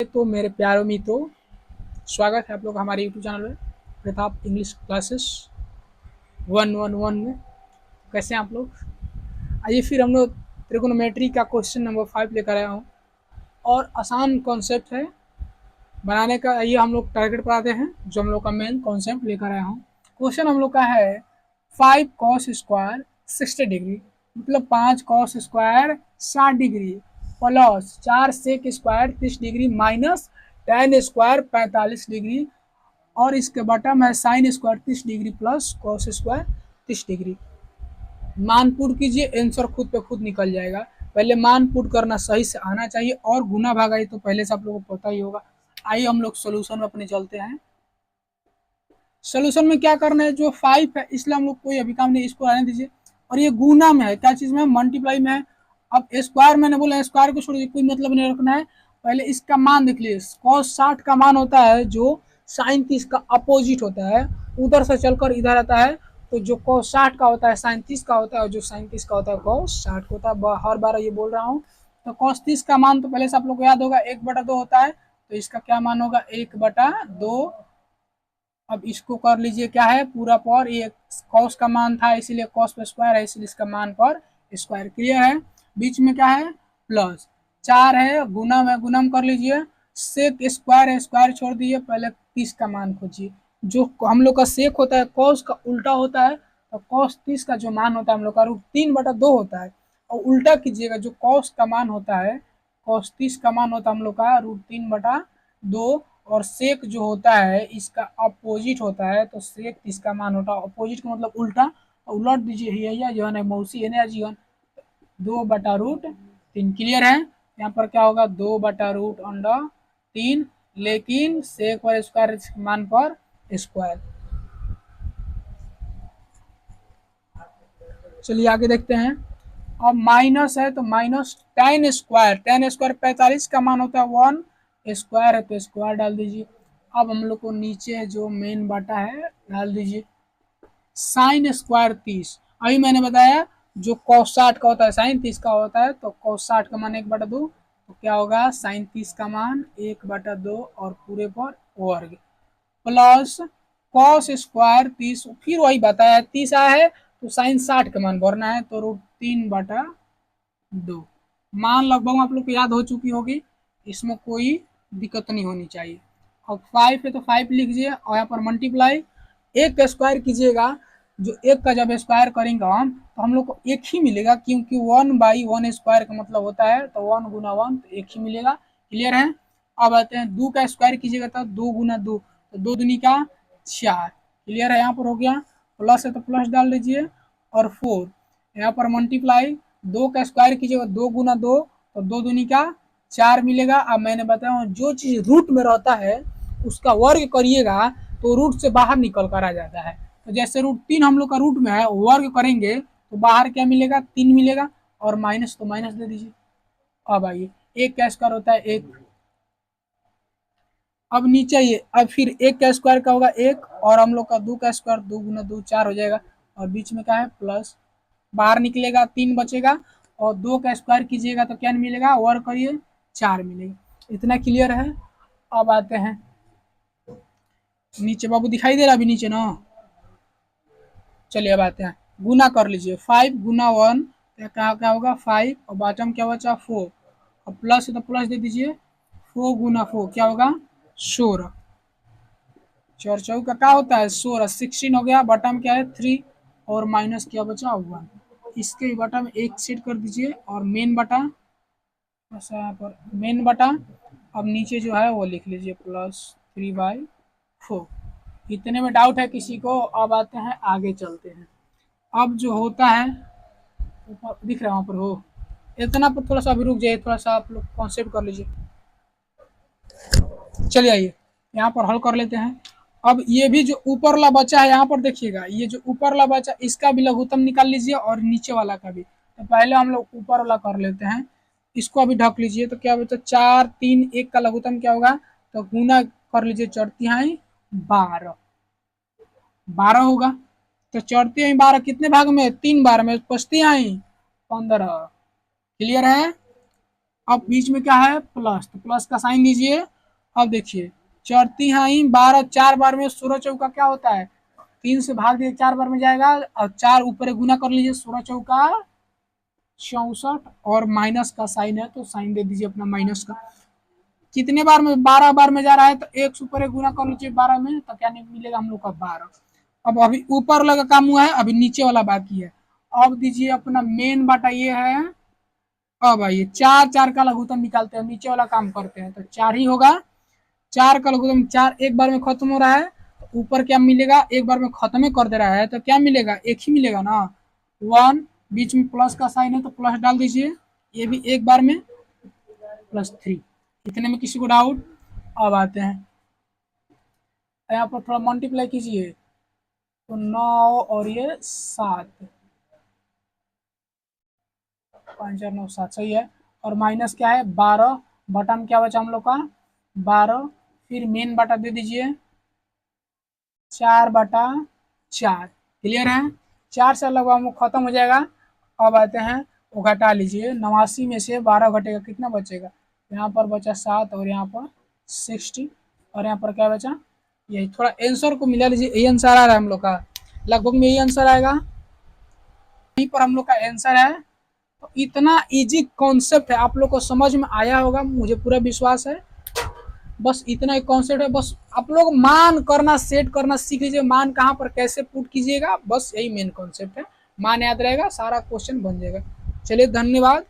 तो मेरे प्यारे मित्रों, स्वागत है आप लोग हमारे यूट्यूब चैनल में प्रताप इंग्लिश क्लासेस 111 में। कैसे हैं आप लोग? आइए फिर हम लोग ट्रिगोनोमेट्री का क्वेश्चन नंबर 5 लेकर आया हूँ और आसान कॉन्सेप्ट है बनाने का। ये हम लोग टारगेट पर आते हैं, जो हम लोग का मेन कॉन्सेप्ट लेकर आया हूँ। क्वेश्चन हम लोग का है 5 cos स्क्वायर 60 डिग्री, मतलब 5 cos square 60 degree plus 4 sec square 30 degree minus tan square 45 degree, और इसके बटम है sine square 30 degree plus cos square 30 degree. मान पुट कीजिए, आंसर खुद पे खुद निकल जाएगा। पहले मान पुट करना सही से आना चाहिए, और गुना भागा ये तो पहले से आप लोगों को पता ही होगा। आइए हम लोग सोल्यूशन में अपने चलते हैं। सोल्यूशन में क्या करना है, जो 5 है इसलिए हम लोग कोई अभी काम नहीं, इसको आने दीजिए। और ये गुना में है, क्या चीज में? मल्टीप्लाई में है। अब स्क्वायर मैंने बोला, स्क्वायर को छोड़ दीजिए, कोई मतलब नहीं रखना है। पहले इसका मान देख लीजिए। कॉस 60 का मान होता है जो साइन 30 का अपोजिट होता है, उधर से चलकर इधर आता है। तो जो कॉस 60 का होता है साइन 30 का होता है, और जो साइन 30 का होता है कॉस 60 का होता है। हर बार ये बोल रहा हूँ। तो कॉस 30 का मान तो पहले से आप लोग को याद होगा, 1/2 होता है। तो इसका क्या मान होगा? 1/2। अब इसको कर लीजिए, क्या है पूरा पर, ये कॉस का मान था इसीलिए कॉस पर स्क्वायर है, इसलिए इसका मान पर स्क्वायर। क्लियर है? बीच में क्या है? प्लस 4 है, गुना में गुणम कर लीजिए। सेक स्क्वायर है, स्क्वायर छोड़ दीजिए, पहले 30 का मान खोजिए। जो हम लोग का सेक होता है कॉस का उल्टा होता है, तो कॉस 30 का जो मान होता है हम लोग का √3/2 होता है। और उल्टा कीजिएगा, जो कॉस का मान होता है, कॉस 30 का मान होता है हम लोग का √3/2, और सेक जो होता है इसका अपोजिट होता है। तो सेक इसका मान होता है, अपोजिट का मतलब उल्टा। उलट दीजिए, हिया जो है मौसी है जीवन 2/√3। क्लियर है? यहाँ पर क्या होगा? 2/√3, लेकिन सेक पर स्क्वायर मान पर स्क्वायर। चलिए आगे देखते हैं। अब माइनस है तो माइनस tan स्क्वायर 45 का मान होता है 1, स्क्वायर है तो स्क्वायर डाल दीजिए। अब हम लोग को नीचे जो मेन बाटा है डाल दीजिए। साइन स्क्वायर 30, अभी मैंने बताया जो cos 60 का होता है साइन 30 का होता है। तो cos 60 का मान 1/2, तो क्या होगा? साइन 30 का मान 1/2 और पूरे पर वर्ग प्लस कॉस स्क्वायर 30, फिर वही बताया 30 आया है तो साइन 60 का मान भरना है, तो √3/2। मान लगभग आप लोग को याद हो चुकी होगी, इसमें कोई दिक्कत नहीं होनी चाहिए। अब 5 है तो 5 लिख लीजिए, और यहाँ पर मल्टीप्लाई एक का स्क्वायर कीजिएगा। जो एक का जब स्क्वायर करेंगे हम, तो हम लोग को एक ही मिलेगा, क्योंकि 1/1 स्क्वायर का मतलब होता है, तो 1 गुना 1 तो एक ही मिलेगा। क्लियर है? अब आते हैं 2 का स्क्वायर कीजिएगा तो 2 गुना 2, तो 2 दूनी का 4। क्लियर है? यहाँ पर हो गया। प्लस है तो प्लस डाल दीजिए, और 4 यहाँ पर मल्टीप्लाई 2 का स्क्वायर कीजिएगा 2 गुना 2, तो 2 दूनी का 4 मिलेगा। अब मैंने बताया जो चीज रूट में रहता है उसका वर्ग करिएगा तो रूट से बाहर निकल कर आ जाता है। तो जैसे √3 हम लोग का रूट में है, वर्ग करेंगे तो बाहर क्या मिलेगा? 3 मिलेगा, और माइनस तो माइनस दे दीजिए। अब आइए, एक का स्क्वायर होता है 1। अब नीचे ये, अब फिर एक का स्क्वायर का होगा 1, और हम लोग का 2 का स्क्वायर 2 गुना 2 4 हो जाएगा, और बीच में क्या है? प्लस। बाहर निकलेगा 3 बचेगा, और 2 का स्क्वायर कीजिएगा तो क्या मिलेगा? वर्ग करिए 4 मिलेगा। इतना क्लियर है? अब आते हैं नीचे। बाबू दिखाई दे रहा अभी नीचे ना? चलिए अब आते हैं, गुना कर लीजिए। 5 गुना 1 क्या क्या होगा? 5, और बॉटम क्या बचा? 4, और प्लस है तो प्लस दे दीजिए। 4 गुना 4 क्या होगा? 16। चार चौका क्या होता है? 16, 16 हो गया। बटम क्या है? 3, और माइनस क्या बचा? 1। इसके बटम एक सेट कर दीजिए, और मेन बटा ऐसा यहाँ पर मेन बटा। अब नीचे जो है वो लिख लीजिए +3/4। इतने में डाउट है किसी को? अब आते हैं आगे चलते हैं। अब जो होता है, ऊपर दिख रहा है वहाँ पर हो, इतना पर थोड़ा सा अभी रुक जाइए, थोड़ा सा आप लोग कॉन्सेप्ट कर लीजिए। चलिए आइए यहाँ पर हल कर लेते हैं। अब ये भी जो ऊपर वाला बचा है यहाँ पर देखिएगा, ये जो ऊपर वाला बचा इसका भी लघुत्तम निकाल लीजिए, और नीचे वाला का भी। तो पहले हम लोग ऊपर वाला कर लेते हैं, इसको अभी ढक लीजिए। तो क्या बचा? 4 3 1 का लघुत्तम क्या होगा? तो गुना कर लीजिए, 4 तिहाई 12, 12 होगा। तो 4 तिहाई 12 कितने भाग में? 3 बार में। 5 तिहाई 15। क्लियर है? अब बीच में क्या है प्लस, तो प्लस का साइन दीजिए। अब देखिए चौथी हाई 12, 4 बार में 16 चौका क्या होता है, 3 से भाग दिए 4 बार में जाएगा, और 4 ऊपर गुना कर लीजिए, 16 चौका 64, और माइनस का साइन है तो साइन दे दीजिए अपना माइनस का। कितने बार में, 12 बार में जा रहा है तो एक से ऊपर एक गुना कर लीजिए 12 में, तो क्या नहीं मिलेगा हम लोग का 12। अब अभी ऊपर वाला काम हुआ है, अभी नीचे वाला बाकी है। अब दीजिए अपना मेन बाटा ये है। अब आइए 4 4 का लघुत्तम निकालते हैं, नीचे वाला काम करते हैं, तो 4 ही होगा। 4 का लघुत्तम 4 एक बार में खत्म हो रहा है, तो ऊपर क्या मिलेगा, एक बार में खत्म कर दे रहा है तो क्या मिलेगा, एक ही मिलेगा ना, 1। बीच में प्लस का साइन है तो प्लस डाल दीजिए, ये भी एक बार में +3। इतने में किसी को डाउट? अब आते हैं यहाँ पर थोड़ा मल्टीप्लाई कीजिए, तो 9 और ये 7, 5 4 9 7 सही है। और माइनस क्या है 12, बटा में क्या बचा हम लोग का 12, फिर मेन बटा दे दीजिए 4/4। क्लियर है, 4 से लगभग हम खत्म हो जाएगा। अब आते हैं, वो घटा लीजिए, 89 में से 12 घटेगा कितना बचेगा, यहाँ पर बचा 7 और यहाँ पर 60, और यहाँ पर क्या बचा, यही थोड़ा आंसर को मिला लीजिए, यही आंसर आ रहा है हम लोग का, लगभग में यही आंसर आएगा, यहीं पर हम लोग का आंसर है। तो इतना इजी कॉन्सेप्ट है, आप लोग को समझ में आया होगा मुझे पूरा विश्वास है। बस इतना एक कॉन्सेप्ट है, बस आप लोग मान करना सेट करना सीख लीजिए, मान कहाँ पर कैसे पुट कीजिएगा, बस यही मेन कॉन्सेप्ट है। मान याद रहेगा सारा क्वेश्चन बन जाएगा। चलिए धन्यवाद।